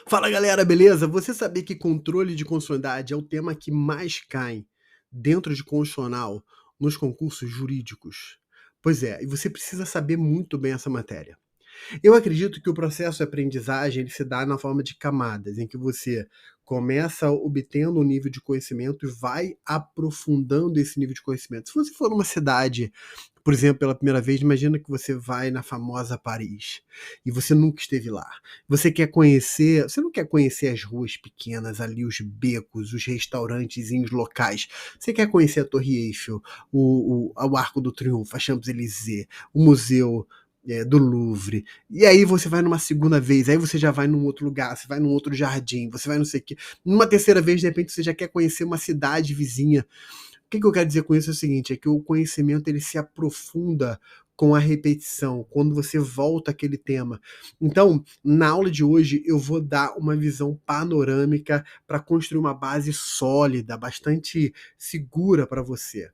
Fala galera, beleza? Você sabia que controle de constitucionalidade é o tema que mais cai dentro de constitucional nos concursos jurídicos? Pois é, e você precisa saber muito bem essa matéria. Eu acredito que o processo de aprendizagem ele se dá na forma de camadas, em que você começa obtendo um nível de conhecimento e vai aprofundando esse nível de conhecimento. Se você for numa cidade, por exemplo, pela primeira vez, imagina que você vai na famosa Paris e você nunca esteve lá. Você não quer conhecer as ruas pequenas ali, os becos, os restaurantezinhos locais. Você quer conhecer a Torre Eiffel, o Arco do Triunfo, a Champs-Élysées, o Museu do Louvre. E aí você vai numa segunda vez, aí você já vai num outro lugar, você vai num outro jardim, você vai não sei o quê. Numa terceira vez, de repente, você já quer conhecer uma cidade vizinha. O que eu quero dizer com isso é o seguinte, é que o conhecimento ele se aprofunda com a repetição, quando você volta àquele tema. Então, na aula de hoje, eu vou dar uma visão panorâmica para construir uma base sólida, bastante segura para você.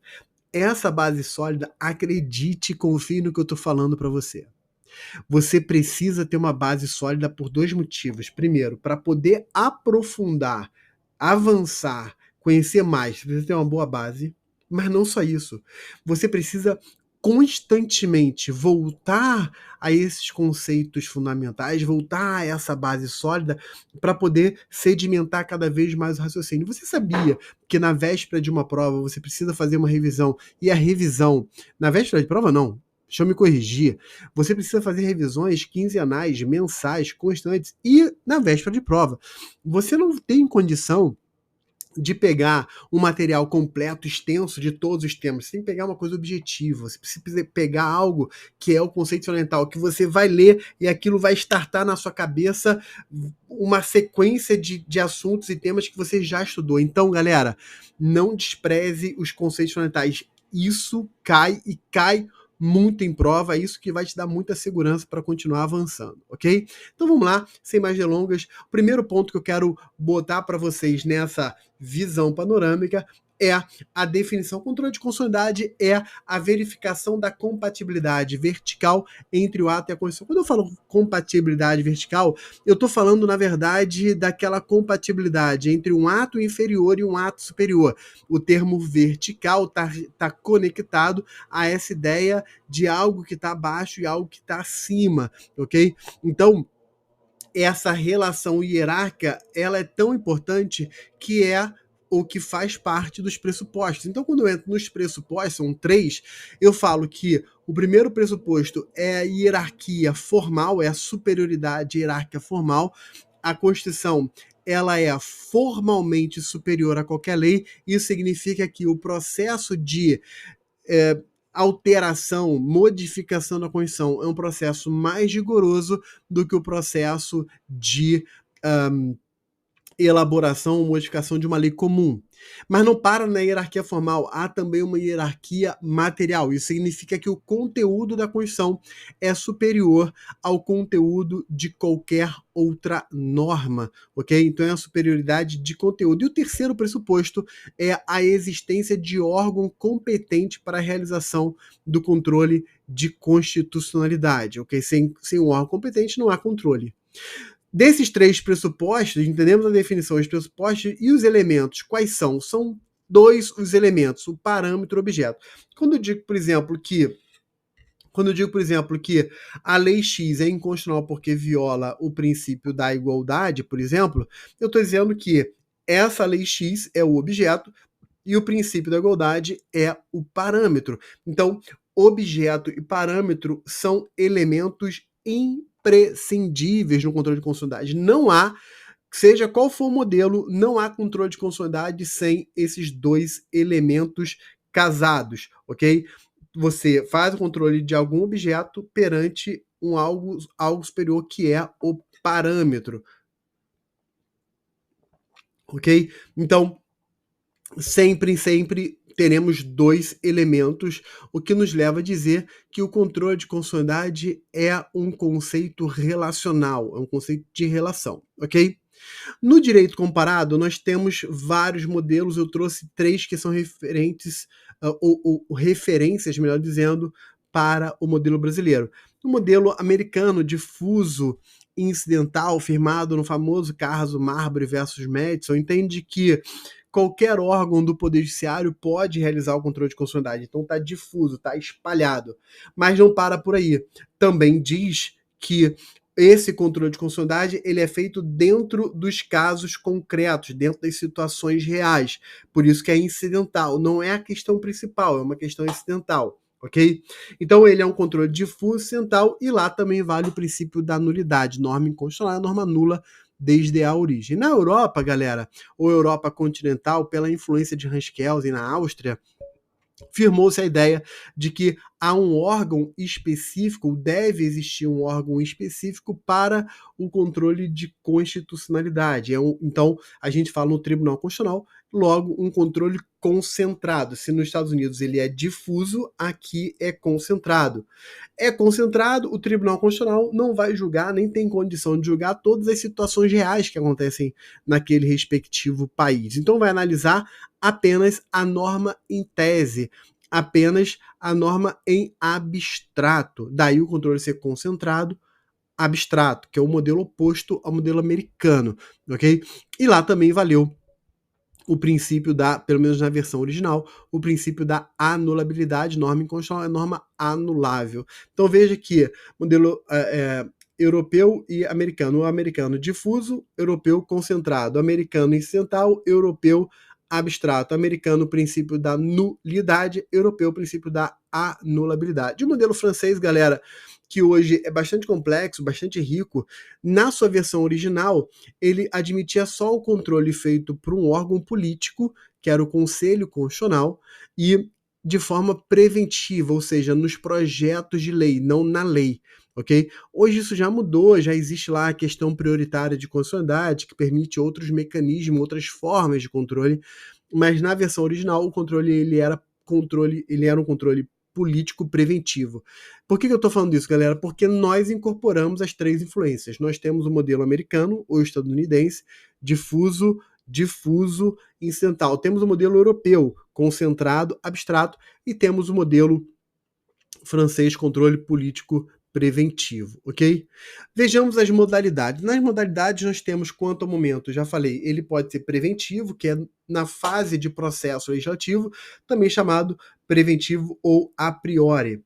Essa base sólida, acredite, confie no que eu estou falando para você. Você precisa ter uma base sólida por dois motivos. Primeiro, para poder aprofundar, avançar, conhecer mais, você precisa ter uma boa base. Mas não só isso. Você precisa constantemente voltar a esses conceitos fundamentais, voltar a essa base sólida para poder sedimentar cada vez mais o raciocínio. Você sabia que na véspera de uma prova você precisa fazer uma revisão e a revisão, na véspera de prova não, deixa eu me corrigir, você precisa fazer revisões quinzenais, mensais, constantes e na véspera de prova. Você não tem condição de pegar um material completo, extenso de todos os temas. Você tem que pegar uma coisa objetiva. Você precisa pegar algo que é o conceito fundamental, que você vai ler e aquilo vai startar na sua cabeça uma sequência de assuntos e temas que você já estudou. Então, galera, não despreze os conceitos fundamentais. Isso cai e cai muito em prova, é isso que vai te dar muita segurança para continuar avançando, ok? Então vamos lá, sem mais delongas. O primeiro ponto que eu quero botar para vocês nessa visão panorâmica é a definição. Controle de constitucionalidade é a verificação da compatibilidade vertical entre o ato e a Constituição. Quando eu falo compatibilidade vertical, eu estou falando, na verdade, daquela compatibilidade entre um ato inferior e um ato superior. O termo vertical está conectado a essa ideia de algo que está abaixo e algo que está acima, ok? Então, essa relação hierárquica, ela é tão importante que é o que faz parte dos pressupostos. Então, quando eu entro nos pressupostos, são três, eu falo que o primeiro pressuposto é a hierarquia formal, é a superioridade hierárquica formal. A Constituição ela é formalmente superior a qualquer lei. Isso significa que o processo de alteração, modificação da Constituição é um processo mais rigoroso do que o processo de elaboração ou modificação de uma lei comum. Mas não para na hierarquia formal, há também uma hierarquia material. Isso significa que o conteúdo da Constituição é superior ao conteúdo de qualquer outra norma, ok? Então é a superioridade de conteúdo. E o terceiro pressuposto é a existência de órgão competente para a realização do controle de constitucionalidade, ok? Sem um órgão competente não há controle. Desses três pressupostos, entendemos a definição, os pressupostos e os elementos. Quais são? São dois os elementos, o parâmetro e o objeto. Quando eu digo, por exemplo, que a lei X é inconstitucional porque viola o princípio da igualdade, por exemplo, eu estou dizendo que essa lei X é o objeto e o princípio da igualdade é o parâmetro. Então, objeto e parâmetro são elementos imprescindíveis no controle de constitucionalidade. Não há, seja qual for o modelo, não há controle de constitucionalidade sem esses dois elementos casados, ok? Você faz o controle de algum objeto perante algo superior que é o parâmetro, ok? Então, sempre teremos dois elementos, o que nos leva a dizer que o controle de constitucionalidade é um conceito relacional, é um conceito de relação, ok? No direito comparado, nós temos vários modelos, eu trouxe três que são referentes, ou referências, melhor dizendo, para o modelo brasileiro. O modelo americano difuso incidental, firmado no famoso caso Marbury versus Madison, entende que qualquer órgão do Poder Judiciário pode realizar o controle de constitucionalidade. Então está difuso, está espalhado. Mas não para por aí. Também diz que esse controle de constitucionalidade ele é feito dentro dos casos concretos, dentro das situações reais. Por isso que é incidental. Não é a questão principal, é uma questão incidental. Ok? Então ele é um controle difuso, incidental, e lá também vale o princípio da nulidade. Norma inconstitucional é norma nula desde a origem. Na Europa, galera, ou Europa continental, pela influência de Hans Kelsen na Áustria, firmou-se a ideia de que há um órgão específico, deve existir um órgão específico para o controle de constitucionalidade. Então, a gente fala no Tribunal Constitucional, logo um controle concentrado. Se nos Estados Unidos ele é difuso, aqui é concentrado. É concentrado, o Tribunal Constitucional não vai julgar, nem tem condição de julgar todas as situações reais que acontecem naquele respectivo país. Então vai analisar apenas a norma em tese, apenas a norma em abstrato. Daí o controle ser concentrado, abstrato, que é o modelo oposto ao modelo americano, ok? E lá também valeu o princípio da, pelo menos na versão original, o princípio da anulabilidade. Norma inconstitucional é norma anulável. Então veja que modelo europeu e americano. O americano difuso, europeu concentrado. Americano incidental, europeu abstrato. Americano, princípio da nulidade. Europeu, princípio da anulabilidade. O modelo francês, galera, que hoje é bastante complexo, bastante rico, na sua versão original, ele admitia só o controle feito por um órgão político, que era o Conselho Constitucional, e de forma preventiva, ou seja, nos projetos de lei, não na lei. Ok? Hoje isso já mudou, já existe lá a questão prioritária de constitucionalidade, que permite outros mecanismos, outras formas de controle, mas na versão original o controle ele era um controle político preventivo. Por que eu estou falando isso, galera? Porque nós incorporamos as três influências. Nós temos o modelo americano, ou estadunidense, difuso, incidental. Temos o modelo europeu, concentrado, abstrato, e temos o modelo francês, controle político preventivo, ok? Vejamos as modalidades. Nas modalidades nós temos, quanto ao momento, já falei, ele pode ser preventivo, que é na fase de processo legislativo, também chamado preventivo ou a priori.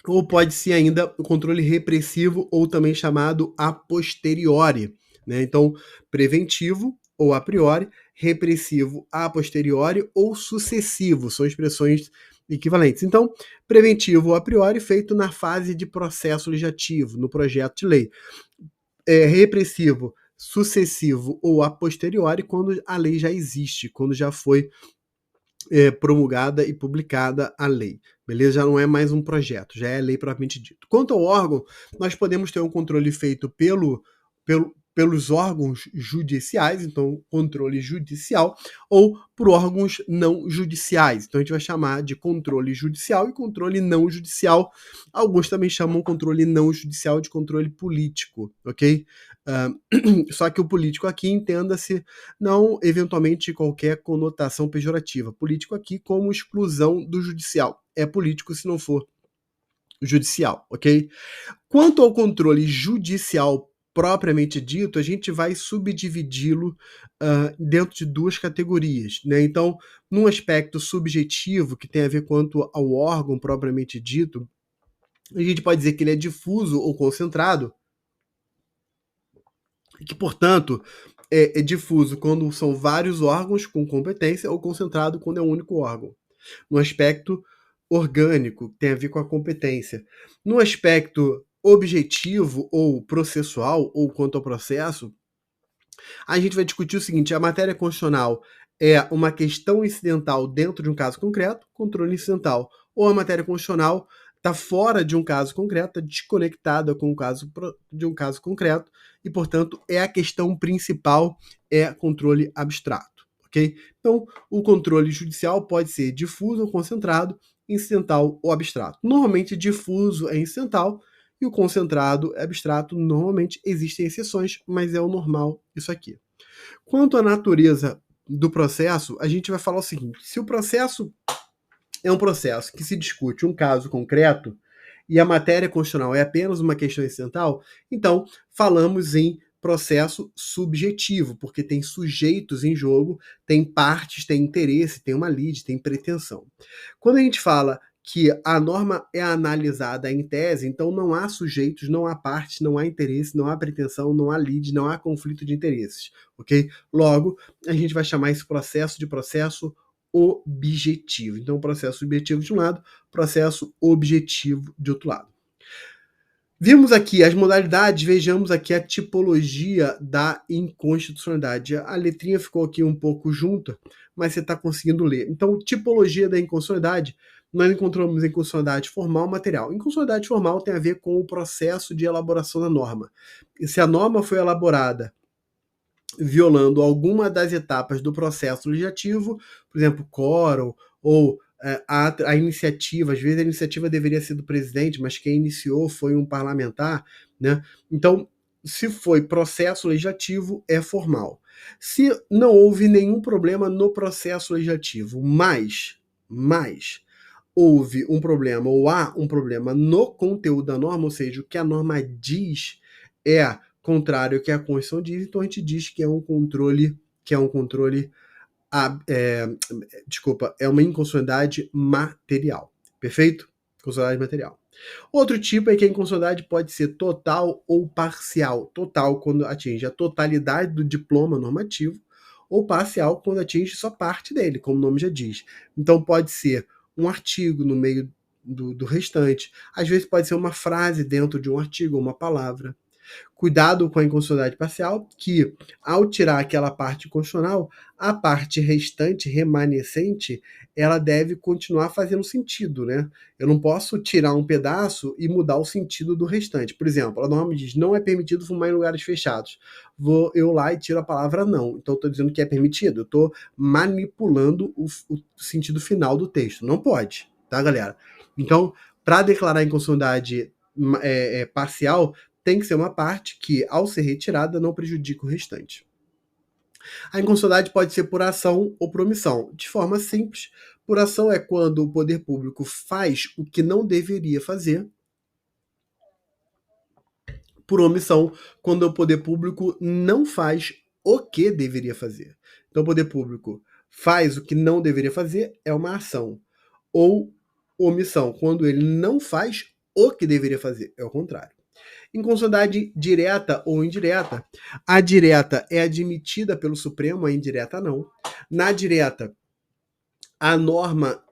Ou pode ser ainda o controle repressivo, ou também chamado a posteriori, né? Então, preventivo ou a priori, repressivo a posteriori ou sucessivo, são expressões equivalentes. Então, preventivo a priori feito na fase de processo legislativo, no projeto de lei. Repressivo, sucessivo ou a posteriori quando a lei já existe, quando já foi promulgada e publicada a lei. Beleza? Já não é mais um projeto, já é lei propriamente dito. Quanto ao órgão, nós podemos ter um controle feito pelos órgãos judiciais, então controle judicial, ou por órgãos não judiciais. Então a gente vai chamar de controle judicial e controle não judicial. Alguns também chamam controle não judicial de controle político, ok? Só que o político aqui entenda-se não eventualmente qualquer conotação pejorativa. Político aqui como exclusão do judicial. É político se não for judicial, ok? Quanto ao controle judicial propriamente dito, a gente vai subdividi-lo dentro de duas categorias, né? Então, num aspecto subjetivo, que tem a ver quanto ao órgão propriamente dito, a gente pode dizer que ele é difuso ou concentrado, e que, portanto, é difuso quando são vários órgãos com competência ou concentrado quando é um único órgão. No aspecto orgânico, que tem a ver com a competência. No aspecto objetivo ou processual, ou quanto ao processo, a gente vai discutir o seguinte: a matéria constitucional é uma questão incidental dentro de um caso concreto, controle incidental, ou a matéria constitucional está fora de um caso concreto, está desconectada com de um caso concreto, e, portanto, é a questão principal, é controle abstrato, ok? Então, o controle judicial pode ser difuso ou concentrado, incidental ou abstrato. Normalmente, difuso é incidental, e o concentrado é abstrato. Normalmente existem exceções, mas é o normal isso aqui. Quanto à natureza do processo, a gente vai falar o seguinte: se o processo é um processo que se discute um caso concreto, e a matéria constitucional é apenas uma questão incidental, então falamos em processo subjetivo, porque tem sujeitos em jogo, tem partes, tem interesse, tem uma lide, tem pretensão. Quando a gente fala que a norma é analisada em tese, então não há sujeitos, não há partes, não há interesse, não há pretensão, não há lide, não há conflito de interesses, ok? Logo, a gente vai chamar esse processo de processo objetivo. Então, processo subjetivo de um lado, processo objetivo de outro lado. Vimos aqui as modalidades, vejamos aqui a tipologia da inconstitucionalidade. A letrinha ficou aqui um pouco junta, mas você está conseguindo ler. Então, tipologia da inconstitucionalidade, nós encontramos inconstitucionalidade formal e material. Inconstitucionalidade formal tem a ver com o processo de elaboração da norma. E se a norma foi elaborada violando alguma das etapas do processo legislativo, por exemplo, quórum ou a iniciativa, às vezes a iniciativa deveria ser do presidente, mas quem iniciou foi um parlamentar, né? Então, se foi processo legislativo, é formal. Se não houve nenhum problema no processo legislativo, mas houve um problema ou há um problema no conteúdo da norma, ou seja, o que a norma diz é contrário ao que a Constituição diz, então a gente diz que é um controle, é uma inconstitucionalidade material. Perfeito? Inconstitucionalidade material. Outro tipo é que a inconstitucionalidade pode ser total ou parcial. Total quando atinge a totalidade do diploma normativo, ou parcial quando atinge só parte dele, como o nome já diz. Então pode ser um artigo no meio do restante. Às vezes pode ser uma frase dentro de um artigo, uma palavra. Cuidado com a inconstitucionalidade parcial, que ao tirar aquela parte constitucional, a parte restante, remanescente, ela deve continuar fazendo sentido, né? Eu não posso tirar um pedaço e mudar o sentido do restante. Por exemplo, a norma diz, não é permitido fumar em lugares fechados. Vou eu lá e tiro a palavra não. Então, estou dizendo que é permitido. Eu estou manipulando o sentido final do texto. Não pode, tá, galera? Então, para declarar inconstitucionalidade parcial, tem que ser uma parte que, ao ser retirada, não prejudica o restante. A inconstitucionalidade pode ser por ação ou por omissão. De forma simples, por ação é quando o poder público faz o que não deveria fazer. Por omissão, quando o poder público não faz o que deveria fazer. Então, o poder público faz o que não deveria fazer, é uma ação. Ou omissão, quando ele não faz o que deveria fazer, é o contrário. Inconstitucionalidade direta ou indireta. A direta é admitida pelo Supremo, a indireta não. Na direta, a norma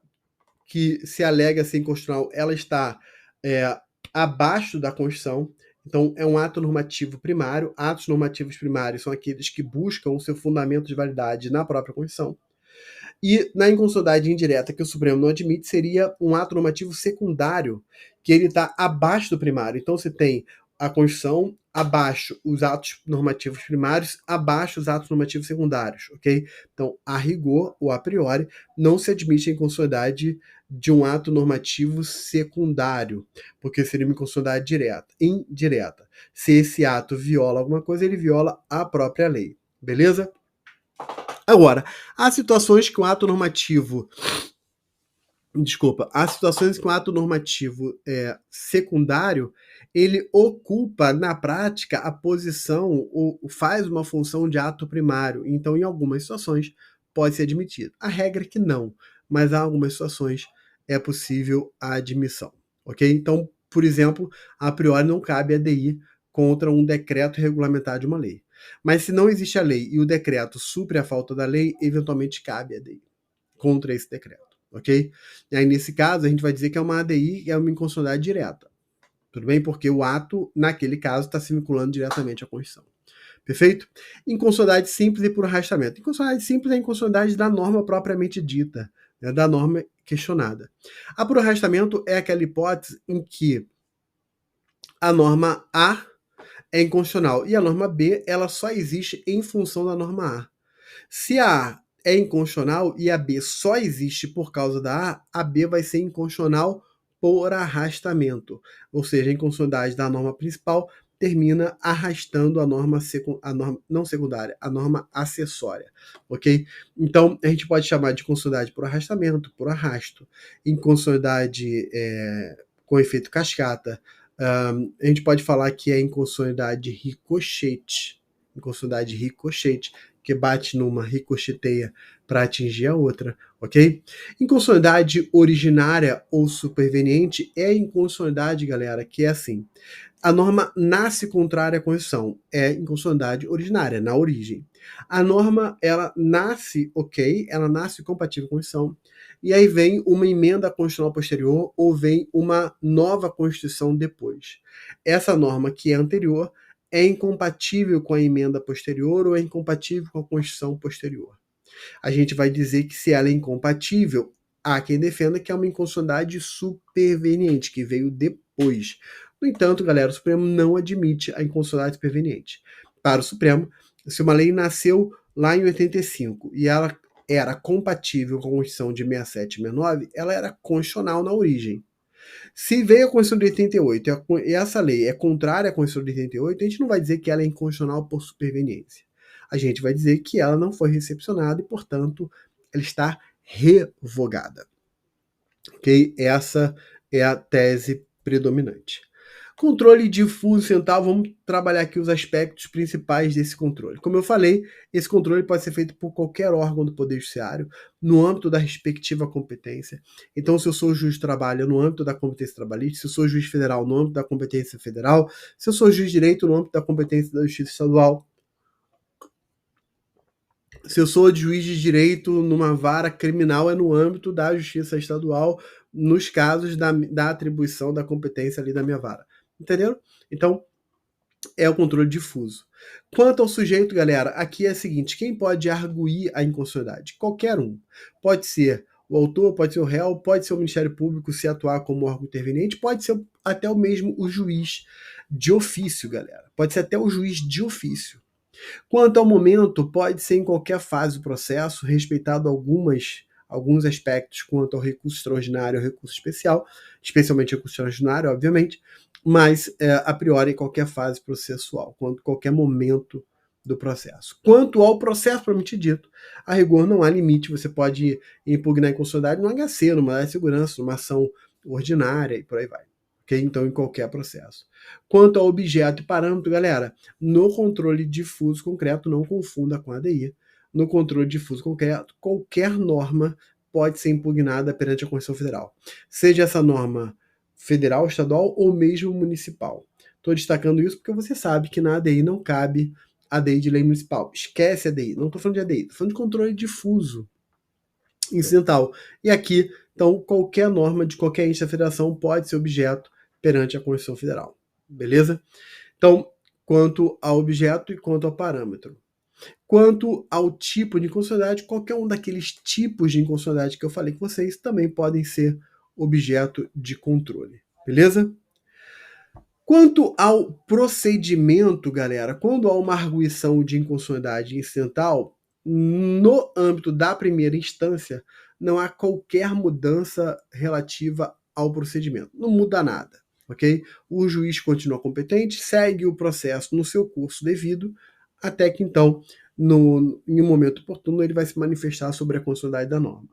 que se alega ser inconstitucional, ela está abaixo da Constituição. Então, é um ato normativo primário. Atos normativos primários são aqueles que buscam o seu fundamento de validade na própria Constituição. E na inconstitucionalidade indireta, que o Supremo não admite, seria um ato normativo secundário, que ele está abaixo do primário. Então, você tem a Constituição, abaixo os atos normativos primários, abaixo os atos normativos secundários, ok? Então, a rigor, ou a priori, não se admite a inconstitucionalidade de um ato normativo secundário, porque seria uma inconstitucionalidade indireta. Se esse ato viola alguma coisa, ele viola a própria lei, beleza? Agora, há situações que o ato normativo secundário, ele ocupa na prática a posição ou faz uma função de ato primário. Então, em algumas situações, pode ser admitido. A regra é que não, mas há algumas situações é possível a admissão. Ok? Então, por exemplo, a priori não cabe ADI contra um decreto regulamentar de uma lei. Mas se não existe a lei e o decreto supre a falta da lei, eventualmente cabe a ADI contra esse decreto, ok? E aí, nesse caso, a gente vai dizer que é uma ADI e é uma inconstitucionalidade direta. Tudo bem? Porque o ato, naquele caso, está se vinculando diretamente à Constituição. Perfeito? Inconstitucionalidade simples e por arrastamento. Inconstitucionalidade simples é a inconstitucionalidade da norma propriamente dita, né, da norma questionada. A por arrastamento é aquela hipótese em que a norma A é inconstitucional e a norma B ela só existe em função da norma A. Se a A é inconstitucional e a B só existe por causa da A B vai ser inconstitucional por arrastamento. Ou seja, a inconstitucionalidade da norma principal termina arrastando a norma não secundária, a norma acessória, ok? Então, a gente pode chamar de inconstitucionalidade por arrastamento, por arrasto. Inconstitucionalidade com efeito cascata. A gente pode falar que é inconstitucionalidade ricochete, que bate numa, ricocheteia para atingir a outra, ok? Inconstitucionalidade originária ou superveniente é inconstitucionalidade, galera, que é assim: a norma nasce contrária à Constituição, é inconstitucionalidade originária, na origem. A norma, ela nasce ok, ela nasce compatível com a Constituição, e aí vem uma emenda constitucional posterior ou vem uma nova Constituição depois. Essa norma que é anterior é incompatível com a emenda posterior ou é incompatível com a Constituição posterior. A gente vai dizer que se ela é incompatível, há quem defenda que é uma inconstitucionalidade superveniente, que veio depois. No entanto, galera, o Supremo não admite a inconstitucionalidade superveniente. Para o Supremo, se uma lei nasceu lá em 85 e ela era compatível com a Constituição de 67 e 69, ela era constitucional na origem. Se veio a Constituição de 88 e essa lei é contrária à Constituição de 88, a gente não vai dizer que ela é inconstitucional por superveniência. A gente vai dizer que ela não foi recepcionada e, portanto, ela está revogada. Ok? Essa é a tese predominante. Controle difuso central, vamos trabalhar aqui os aspectos principais desse controle. Como eu falei, esse controle pode ser feito por qualquer órgão do Poder Judiciário, no âmbito da respectiva competência. Então, se eu sou juiz, trabalho no âmbito da competência trabalhista; se eu sou juiz federal, no âmbito da competência federal; se eu sou juiz de direito, no âmbito da competência da Justiça Estadual; se eu sou juiz de direito numa vara criminal, é no âmbito da Justiça Estadual, nos casos da atribuição da competência ali da minha vara. Entenderam? Então, é o controle difuso. Quanto ao sujeito, galera, aqui é o seguinte: quem pode arguir a inconstitucionalidade? Qualquer um. Pode ser o autor, pode ser o réu, pode ser o Ministério Público, se atuar como órgão interveniente, pode ser até o mesmo o juiz de ofício, galera. Pode ser até o juiz de ofício. Quanto ao momento, pode ser em qualquer fase do processo, respeitado alguns aspectos quanto ao recurso extraordinário ou recurso especial, especialmente recurso extraordinário, obviamente, mas a priori em qualquer fase processual, qualquer momento do processo. Quanto ao processo propriamente dito, a rigor não há limite, você pode impugnar a inconstitucionalidade no HC, numa área de segurança, numa ação ordinária e por aí vai. Okay? Então, em qualquer processo. Quanto ao objeto e parâmetro, galera, no controle difuso concreto, não confunda com a ADI, no controle difuso concreto, qualquer norma pode ser impugnada perante a Constituição Federal. Seja essa norma federal, estadual ou mesmo municipal. Estou destacando isso porque você sabe que na ADI não cabe ADI de lei municipal. Esquece ADI. Não estou falando de ADI, estou falando de controle difuso incidental. E aqui, então, qualquer norma de qualquer ente da federação pode ser objeto perante a Constituição Federal. Beleza? Então, quanto ao objeto e quanto ao parâmetro. Quanto ao tipo de inconstitucionalidade, qualquer um daqueles tipos de inconstitucionalidade que eu falei com vocês também podem ser objeto de controle. Beleza? Quanto ao procedimento, galera, quando há uma arguição de inconstitucionalidade incidental, no âmbito da primeira instância, não há qualquer mudança relativa ao procedimento. Não muda nada, ok? O juiz continua competente, segue o processo no seu curso devido, até que então, em um momento oportuno, ele vai se manifestar sobre a constitucionalidade da norma.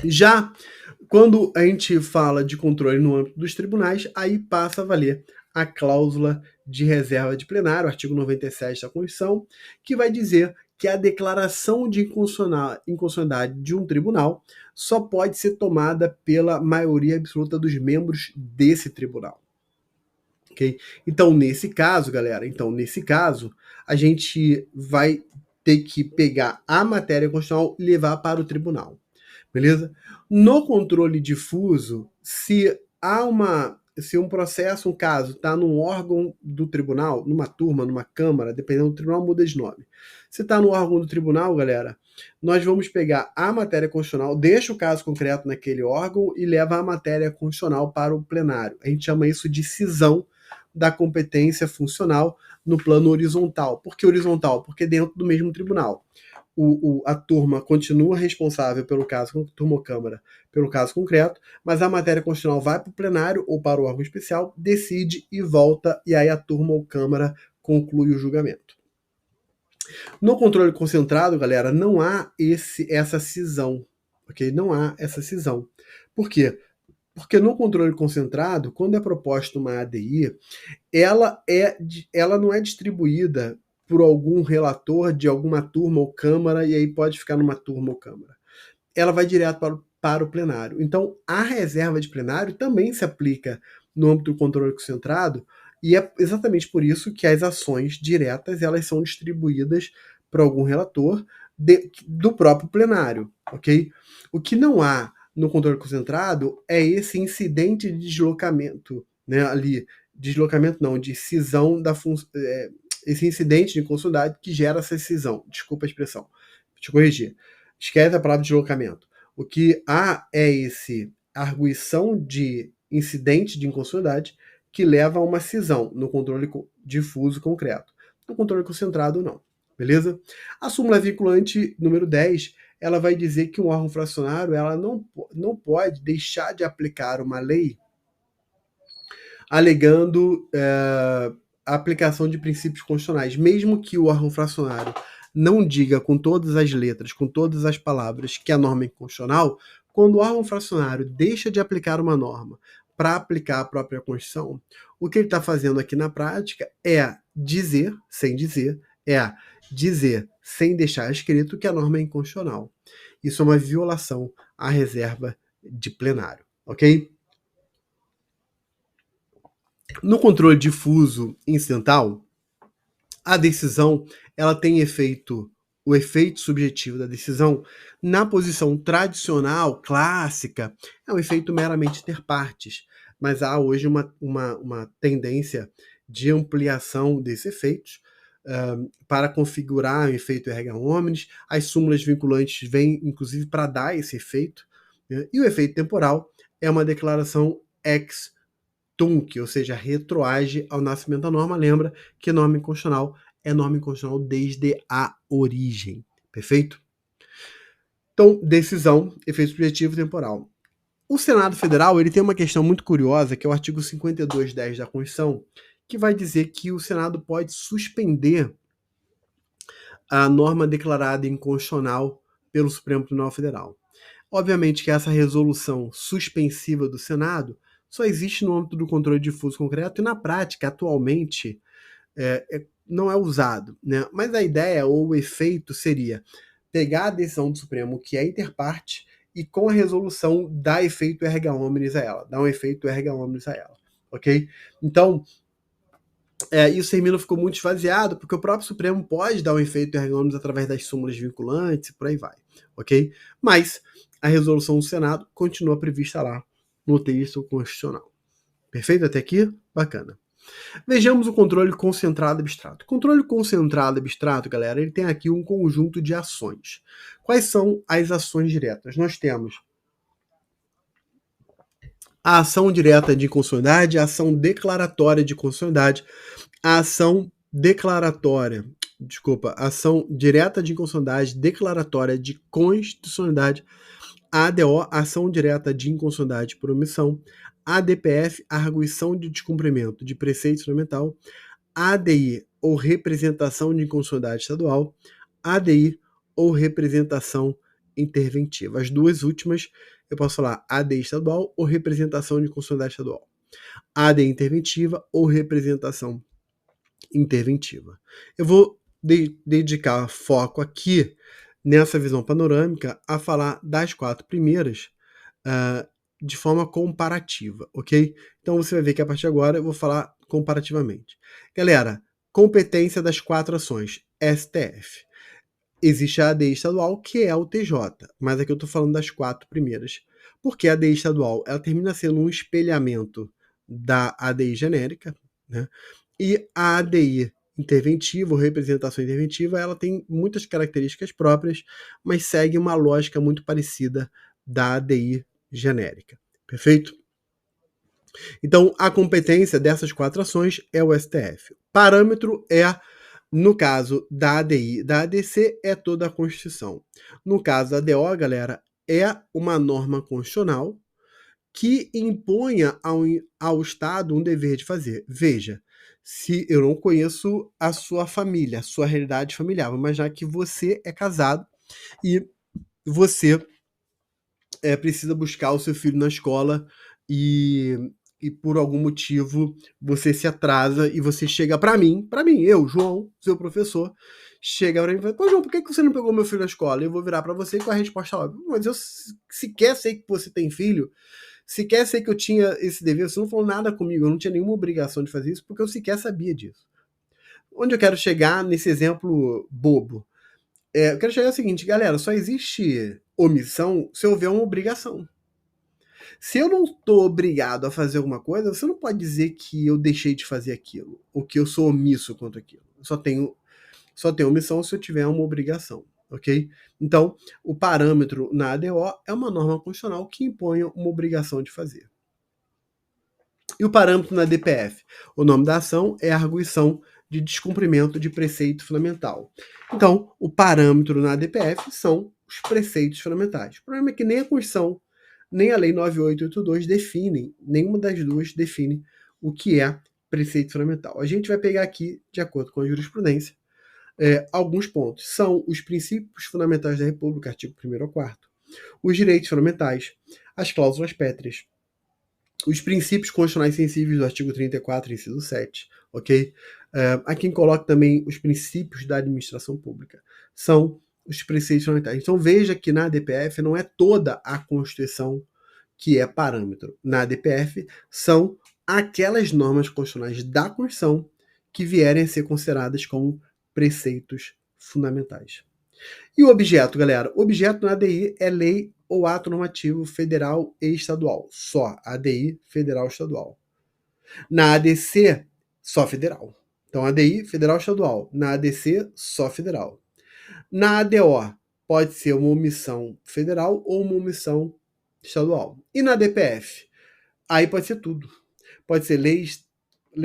Já quando a gente fala de controle no âmbito dos tribunais, aí passa a valer a cláusula de reserva de plenário, artigo 97 da Constituição, que vai dizer que a declaração de inconstitucionalidade de um tribunal só pode ser tomada pela maioria absoluta dos membros desse tribunal. Okay? Então, nesse caso, galera, a gente vai ter que pegar a matéria constitucional e levar para o tribunal. Beleza? No controle difuso, se um processo, um caso, está num órgão do tribunal, numa turma, numa câmara, dependendo do tribunal, muda de nome. Se está no órgão do tribunal, galera, nós vamos pegar a matéria constitucional, deixa o caso concreto naquele órgão e leva a matéria constitucional para o plenário. A gente chama isso de cisão da competência funcional no plano horizontal. Por que horizontal? Porque dentro do mesmo tribunal. A turma continua responsável pelo caso, turma ou câmara, pelo caso concreto, mas a matéria constitucional vai para o plenário ou para o órgão especial, decide e volta, e aí a turma ou câmara conclui o julgamento. No controle concentrado, galera, não há essa cisão, ok? Não há essa cisão. Por quê? Porque no controle concentrado, quando é proposta uma ADI, ela não é distribuída por algum relator de alguma turma ou câmara, e aí pode ficar numa turma ou câmara. Ela vai direto para o plenário. Então, a reserva de plenário também se aplica no âmbito do controle concentrado, e é exatamente por isso que as ações diretas elas são distribuídas para algum relator do próprio plenário, ok? O que não há no controle concentrado é esse incidente de deslocamento, né, ali, deslocamento não, de cisão da função, esse incidente de inconstitucionalidade que gera essa cisão, desculpa a expressão, deixa eu corrigir, esquece a palavra deslocamento. O que há é esse arguição de incidente de inconstitucionalidade que leva a uma cisão no controle difuso concreto. No controle concentrado, não. Beleza? A súmula vinculante número 10, ela vai dizer que um órgão fracionário ela não pode deixar de aplicar uma lei alegando a aplicação de princípios constitucionais, mesmo que o órgão fracionário não diga com todas as letras, com todas as palavras que a norma é inconstitucional. Quando o órgão fracionário deixa de aplicar uma norma para aplicar a própria Constituição, o que ele está fazendo aqui na prática é dizer, sem deixar escrito que a norma é inconstitucional. Isso é uma violação à reserva de plenário, ok? No controle difuso incidental, a decisão ela tem o efeito subjetivo da decisão na posição tradicional, clássica, é um efeito meramente inter partes, mas há hoje uma tendência de ampliação desses efeitos para configurar o efeito erga omnes. As súmulas vinculantes vêm, inclusive, para dar esse efeito, né? E o efeito temporal é uma declaração ex tunc, ou seja, retroage ao nascimento da norma. Lembra que norma inconstitucional é norma inconstitucional desde a origem. Perfeito? Então, decisão, efeito subjetivo temporal. O Senado Federal ele tem uma questão muito curiosa, que é o artigo 52.10 da Constituição, que vai dizer que o Senado pode suspender a norma declarada inconstitucional pelo Supremo Tribunal Federal. Obviamente que essa resolução suspensiva do Senado só existe no âmbito do controle difuso concreto e, na prática, atualmente, não é usado, né? Mas a ideia ou o efeito seria pegar a decisão do Supremo, que é inter partes, e com a resolução dar efeito erga omnes a ela, dar um efeito erga omnes a ela, ok? Então, isso termina ficou muito esvaziado, porque o próprio Supremo pode dar um efeito erga omnes através das súmulas vinculantes e por aí vai, ok? Mas a resolução do Senado continua prevista lá no texto constitucional. Perfeito até aqui? Bacana. Vejamos o controle concentrado abstrato. O controle concentrado abstrato, galera, ele tem aqui um conjunto de ações. Quais são as ações diretas? Nós temos a ação direta de inconstitucionalidade, a ação declaratória de constitucionalidade, a ação ação direta de inconstitucionalidade, declaratória de constitucionalidade, a ADO, ação direta de inconstitucionalidade por omissão, ADPF, arguição de descumprimento de preceito fundamental, ADI, ou representação de inconstitucionalidade estadual, ADI, ou representação interventiva. As duas últimas, eu posso falar ADI estadual ou representação de inconstitucionalidade estadual. ADI interventiva ou representação interventiva. Eu vou dedicar foco aqui nessa visão panorâmica a falar das quatro primeiras de forma comparativa, ok? Então você vai ver que a partir de agora eu vou falar comparativamente. Galera, competência das quatro ações, STF. Existe a ADI estadual, que é o TJ, mas aqui eu estou falando das quatro primeiras, porque a ADI estadual ela termina sendo um espelhamento da ADI genérica, né? E a ADI interventiva ou representação interventiva, ela tem muitas características próprias, mas segue uma lógica muito parecida da ADI genérica. Perfeito? Então, a competência dessas quatro ações é o STF. O parâmetro é, no caso da ADI, da ADC, é toda a Constituição. No caso da ADO, galera, é uma norma constitucional que imponha ao Estado um dever de fazer. Veja, se eu não conheço a sua família, a sua realidade familiar, vou imaginar que você é casado e você precisa buscar o seu filho na escola e, e por algum motivo você se atrasa e você chega para mim, eu, João, seu professor, chega para mim e fala: pô, João, por que você não pegou meu filho na escola? Eu vou virar para você com a resposta óbvia: mas eu sequer sei que você tem filho, sequer sei que eu tinha esse dever, você não falou nada comigo, eu não tinha nenhuma obrigação de fazer isso porque eu sequer sabia disso. Onde eu quero chegar nesse exemplo bobo? Eu quero chegar ao seguinte, galera, só existe omissão se houver uma obrigação. Se eu não estou obrigado a fazer alguma coisa, você não pode dizer que eu deixei de fazer aquilo, ou que eu sou omisso quanto aquilo. Eu só tenho omissão se eu tiver uma obrigação, ok? Então, o parâmetro na ADO é uma norma constitucional que impõe uma obrigação de fazer. E o parâmetro na DPF? O nome da ação é arguição de descumprimento de preceito fundamental. Então, o parâmetro na DPF são os preceitos fundamentais. O problema é que nem a Constituição, nem a Lei 9882 definem, nenhuma das duas define o que é preceito fundamental. A gente vai pegar aqui, de acordo com a jurisprudência, alguns pontos. São os princípios fundamentais da República, artigo 1º ao 4º, os direitos fundamentais, as cláusulas pétreas, os princípios constitucionais sensíveis do artigo 34, inciso 7, ok? Há quem coloque também os princípios da administração pública. São os preceitos fundamentais. Então veja que na DPF não é toda a Constituição que é parâmetro. Na DPF são aquelas normas constitucionais da Constituição que vierem a ser consideradas como preceitos fundamentais. E o objeto, galera? O objeto na ADI é lei ou ato normativo federal e estadual. Só ADI, federal e estadual. Na ADC, só federal. Então, ADI, federal e estadual. Na ADC, só federal. Na ADO, pode ser uma omissão federal ou uma omissão estadual. E na DPF? Aí pode ser tudo. Pode ser lei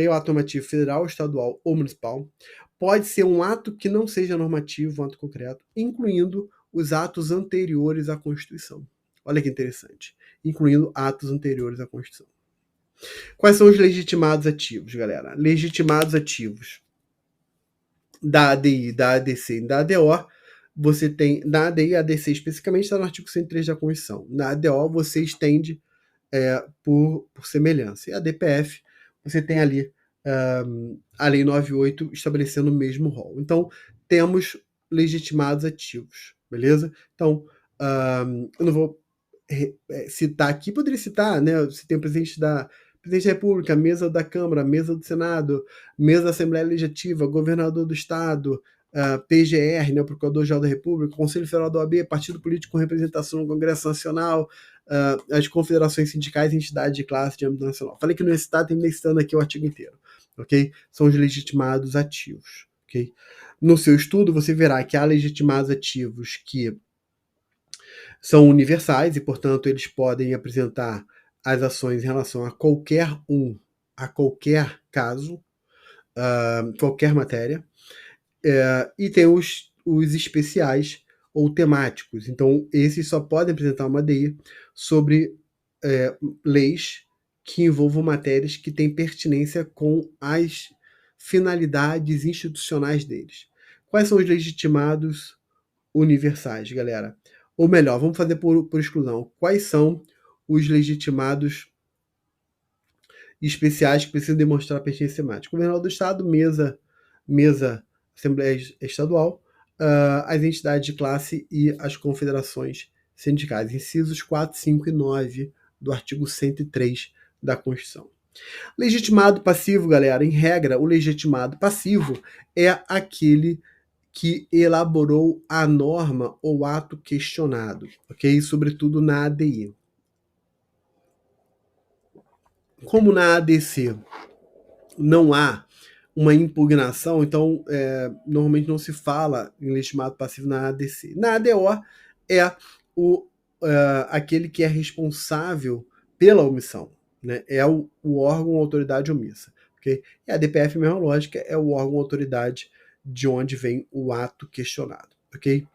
ou ato normativo federal, estadual ou municipal. Pode ser um ato que não seja normativo, um ato concreto, incluindo os atos anteriores à Constituição. Olha que interessante. Incluindo atos anteriores à Constituição. Quais são os legitimados ativos, galera? Legitimados ativos da ADI, da ADC e da ADO, você tem, na ADI e ADC especificamente, está no artigo 103 da Constituição. Na ADO, você estende por semelhança. E a DPF, você tem ali a Lei 98 estabelecendo o mesmo rol. Então, temos legitimados ativos, beleza? Então, eu não vou citar aqui, poderia citar, né? Você tem o presidente da República, mesa da Câmara, mesa do Senado, mesa da Assembleia Legislativa, governador do Estado, PGR, né, o Procurador-Geral da República, Conselho Federal da OAB, partido político com representação no Congresso Nacional, as confederações sindicais e entidades de classe de âmbito nacional. Falei que não ia citar, terminei citando aqui o artigo inteiro, ok? São os legitimados ativos, ok? No seu estudo, você verá que há legitimados ativos que são universais e, portanto, eles podem apresentar as ações em relação a qualquer caso, qualquer matéria. E tem os especiais ou temáticos. Então, esses só podem apresentar uma ADI sobre leis que envolvam matérias que têm pertinência com as finalidades institucionais deles. Quais são os legitimados universais, galera? Ou melhor, vamos fazer por exclusão. Quais são os legitimados especiais que precisam demonstrar pertinência temática? Governador do Estado, mesa Assembleia Estadual, as entidades de classe e as confederações sindicais. Incisos 4, 5 e 9 do artigo 103 da Constituição. Legitimado passivo, galera, em regra, o legitimado passivo é aquele que elaborou a norma ou ato questionado, ok? Sobretudo na ADI. Como na ADC não há uma impugnação, então normalmente não se fala em legitimado passivo na ADC. Na ADO é aquele que é responsável pela omissão, né? É o órgão ou autoridade omissa. Okay? E a DPF, mesma lógica, é o órgão ou autoridade de onde vem o ato questionado. Okay?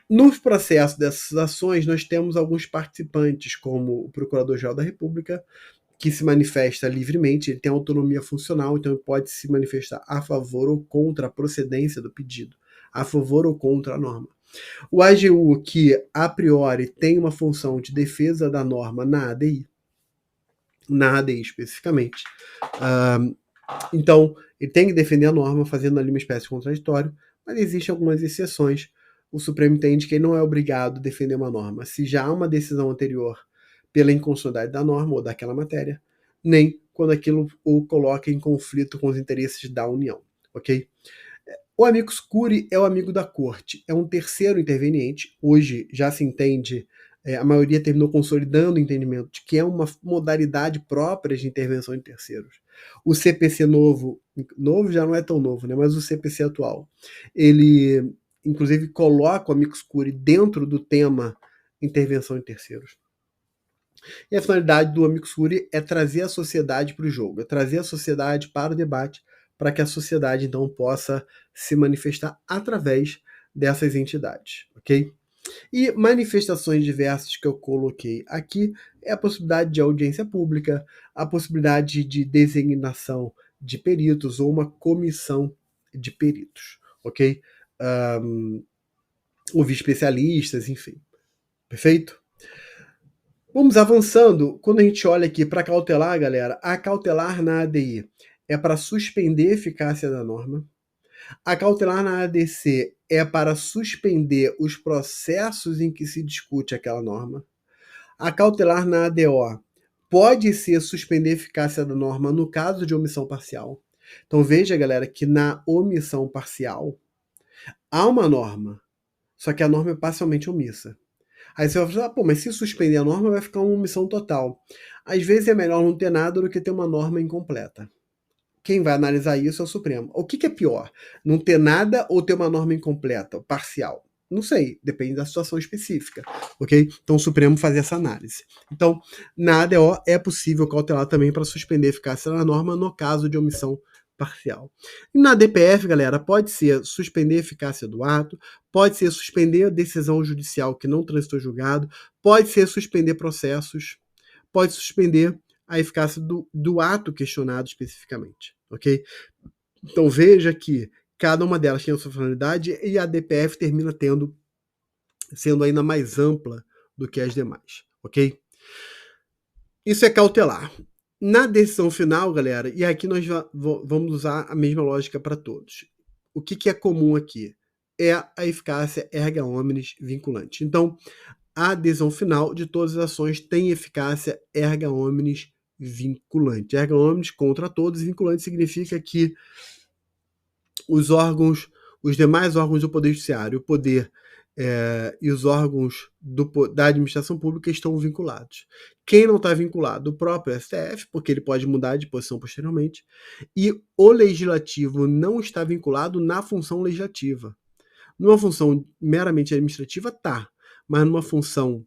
No processo dessas ações, nós temos alguns participantes, como o Procurador-Geral da República, que se manifesta livremente, ele tem autonomia funcional, então ele pode se manifestar a favor ou contra a procedência do pedido, a favor ou contra a norma. O AGU, que a priori tem uma função de defesa da norma na ADI, na ADI especificamente. Então, ele tem que defender a norma, fazendo ali uma espécie de contraditório, mas existem algumas exceções. O Supremo entende que ele não é obrigado a defender uma norma se já há uma decisão anterior pela inconstitucionalidade da norma ou daquela matéria, nem quando aquilo o coloca em conflito com os interesses da União, ok? O amicus curiae é o amigo da corte, é um terceiro interveniente. Hoje já se entende, a maioria terminou consolidando o entendimento de que é uma modalidade própria de intervenção de terceiros. O CPC novo já não é tão novo, né, mas o CPC atual, ele inclusive coloca o amicus curiae dentro do tema intervenção de terceiros. E a finalidade do amicus curiae é trazer a sociedade para o jogo, é trazer a sociedade para o debate, para que a sociedade então possa se manifestar através dessas entidades, ok? E manifestações diversas que eu coloquei aqui é a possibilidade de audiência pública, a possibilidade de designação de peritos ou uma comissão de peritos, ok? Ouvir especialistas, enfim. Perfeito? Vamos avançando. Quando a gente olha aqui para cautelar, galera, a cautelar na ADI é para suspender a eficácia da norma. A cautelar na ADC é para suspender os processos em que se discute aquela norma. A cautelar na ADO pode ser suspender a eficácia da norma no caso de omissão parcial. Então veja, galera, que na omissão parcial há uma norma, só que a norma é parcialmente omissa. Aí você vai falar, pô, mas se suspender a norma vai ficar uma omissão total. Às vezes é melhor não ter nada do que ter uma norma incompleta. Quem vai analisar isso é o Supremo. O que é pior? Não ter nada ou ter uma norma incompleta, parcial? Não sei, depende da situação específica, ok? Então o Supremo faz essa análise. Então, na ADO é possível cautelar também para suspender a eficácia da norma no caso de omissão parcial. E na DPF, galera, pode ser suspender a eficácia do ato, pode ser suspender a decisão judicial que não transitou julgado, pode ser suspender processos, pode suspender a eficácia do ato questionado especificamente, ok? Então veja que cada uma delas tem a sua finalidade e a DPF termina sendo ainda mais ampla do que as demais, ok? Isso é cautelar. Na decisão final, galera, e aqui nós vamos usar a mesma lógica para todos. O que é comum aqui? É a eficácia erga omnes vinculante. Então, a adesão final de todas as ações tem eficácia erga omnes vinculante. Erga omnes contra todos, vinculante significa que os demais órgãos do Poder Judiciário, o poder e os órgãos da administração pública estão vinculados. Quem não está vinculado? O próprio STF, porque ele pode mudar de posição posteriormente, e o legislativo não está vinculado na função legislativa. Numa função meramente administrativa, tá, mas numa função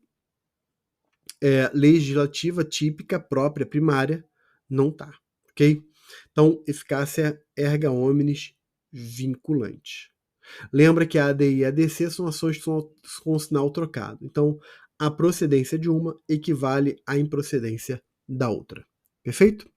legislativa típica, própria, primária, não tá, ok? Então, eficácia erga omnes vinculante. Lembra que a ADI e a ADC são ações com sinal trocado. Então, a procedência de uma equivale à improcedência da outra. Perfeito?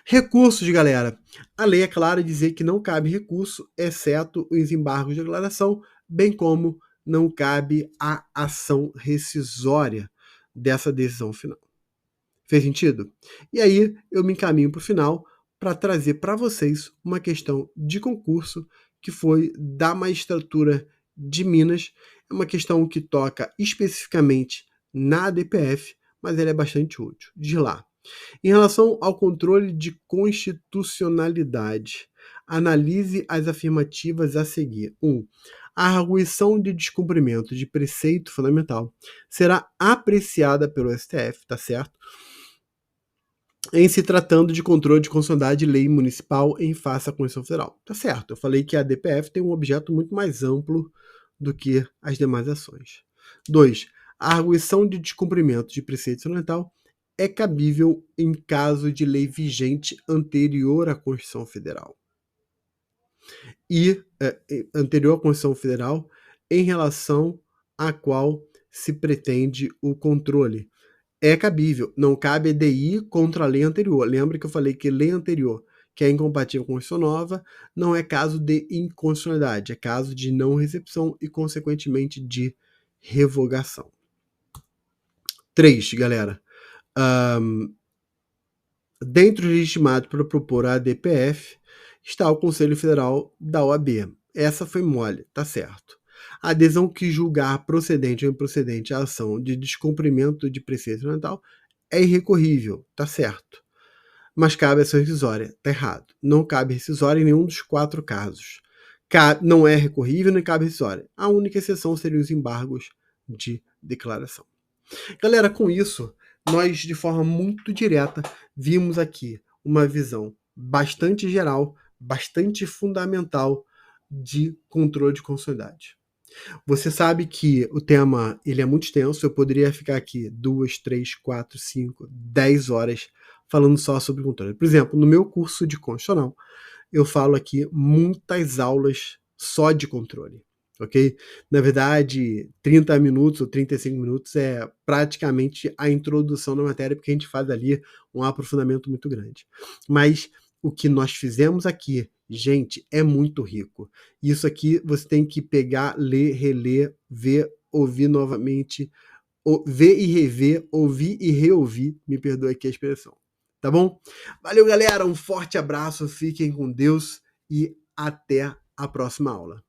Recursos, galera. A lei é clara em dizer que não cabe recurso, exceto os embargos de declaração, bem como não cabe a ação rescisória dessa decisão final. Fez sentido? E aí eu me encaminho para o final para trazer para vocês uma questão de concurso que foi da magistratura de Minas. É uma questão que toca especificamente na DPF, mas ela é bastante útil. Diz lá. Em relação ao controle de constitucionalidade, analise as afirmativas a seguir. 1. A arguição de descumprimento de preceito fundamental será apreciada pelo STF, tá certo? Em se tratando de controle de constitucionalidade de lei municipal em face à Constituição Federal. Tá certo, eu falei que a DPF tem um objeto muito mais amplo do que as demais ações. 2. A arguição de descumprimento de preceito fundamental é cabível em caso de lei vigente anterior à Constituição Federal. E anterior à Constituição Federal, em relação à qual se pretende o controle. É cabível, não cabe EDI contra a lei anterior. Lembra que eu falei que lei anterior, que é incompatível com a Constituição nova, não é caso de inconstitucionalidade, é caso de não recepção e, consequentemente, de revogação. 3, galera. Dentre os legitimados para propor a ADPF está o Conselho Federal da OAB. Essa foi mole, tá certo. A adesão que julgar procedente ou improcedente a ação de descumprimento de preceito fundamental é irrecorrível, tá certo. Mas cabe ação rescisória, tá errado. Não cabe rescisória em nenhum dos 4 casos. Não é recorrível nem cabe rescisória. A única exceção seria os embargos de declaração. Galera, com isso, nós de forma muito direta vimos aqui uma visão bastante geral, bastante fundamental de controle de constitucionalidade. Você sabe que o tema ele é muito extenso, eu poderia ficar aqui 2, 3, 4, 5, 10 horas falando só sobre controle. Por exemplo, no meu curso de constitucional, eu falo aqui muitas aulas só de controle, ok? Na verdade, 30 minutos ou 35 minutos é praticamente a introdução da matéria, porque a gente faz ali um aprofundamento muito grande. Mas o que nós fizemos aqui, gente, é muito rico. Isso aqui você tem que pegar, ler, reler, ver, ouvir novamente, ver e rever, ouvir e reouvir, me perdoe aqui a expressão. Tá bom? Valeu, galera. Um forte abraço, fiquem com Deus e até a próxima aula.